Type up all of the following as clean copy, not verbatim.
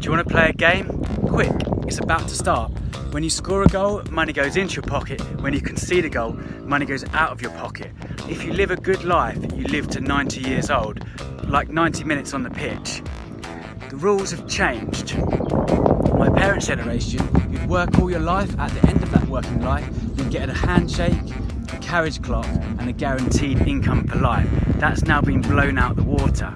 Do you want to play a game? Quick, it's about to start. When you score a goal, money goes into your pocket. When you concede a goal, money goes out of your pocket. If you live a good life, you live to 90 years old, like 90 minutes on the pitch. The rules have changed. My parents' generation, you'd work all your life. At the end of that working life, you'd get a handshake, a carriage clock, and a guaranteed income for life. That's now been blown out the water.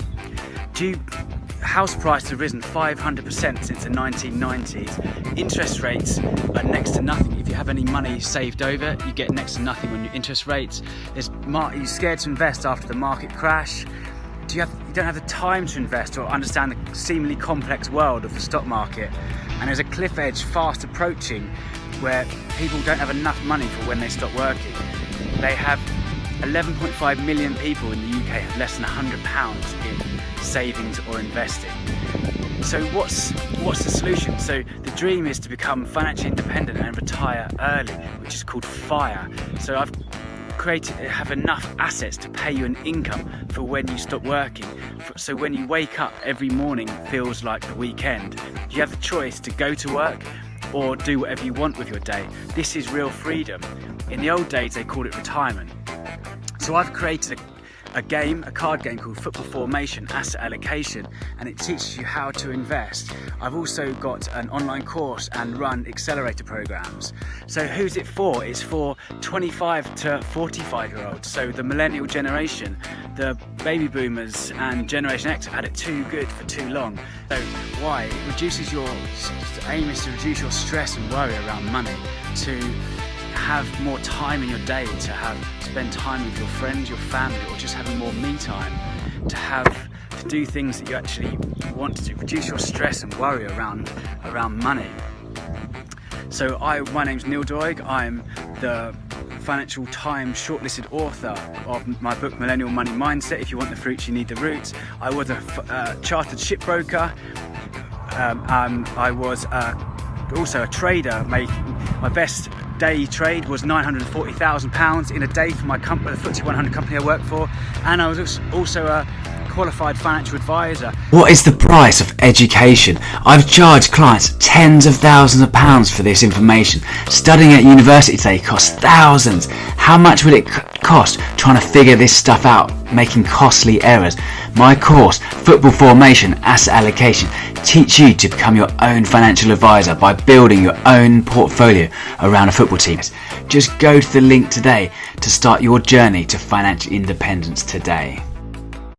House prices have risen 500% since the 1990s. Interest rates are next to nothing. If you have any money saved over, you get next to nothing on your interest rates. Are you scared to invest after the market crash? You don't have the time to invest or understand the seemingly complex world of the stock market. And there's a cliff edge fast approaching where people don't have enough money for when they stop working. They have 11.5 million people in the UK have less than £100 in savings or investing. So what's the solution? So the dream is to become financially independent and retire early, which is called FIRE. So I've have enough assets to pay you an income for when you stop working. So when you wake up every morning, it feels like the weekend. You have the choice to go to work or do whatever you want with your day. This is real freedom. In the old days, they called it retirement. So I've created a card game called Football Formation Asset Allocation, and it teaches you how to invest. I've also got an online course and run accelerator programs. So who's it for? It's for 25 to 45 year olds. So the millennial generation, the baby boomers and Generation X have had it too good for too long. So why? It reduces the aim is to reduce your stress and worry around money, to have more time in your day, to spend time with your friends, your family, or just having more me time, to do things that you actually want to do, reduce your stress and worry around money. So my name's Neil Doig. I'm the Financial Times shortlisted author of my book Millennial Money Mindset. If you want the fruits, you need the roots. I was a chartered shipbroker. I was also a trader. My best day trade was £940,000 in a day for my company, the FTSE 100 company I work for, and I was also a qualified financial advisor. What is the price of education? I've charged clients tens of thousands of pounds for this information. Studying at university today costs thousands. How much would it cost trying to figure this stuff out, making costly errors? My course, Football Formation Asset Allocation, teach you to become your own financial advisor by building your own portfolio around a football team. Just go to the link today to start your journey to financial independence today.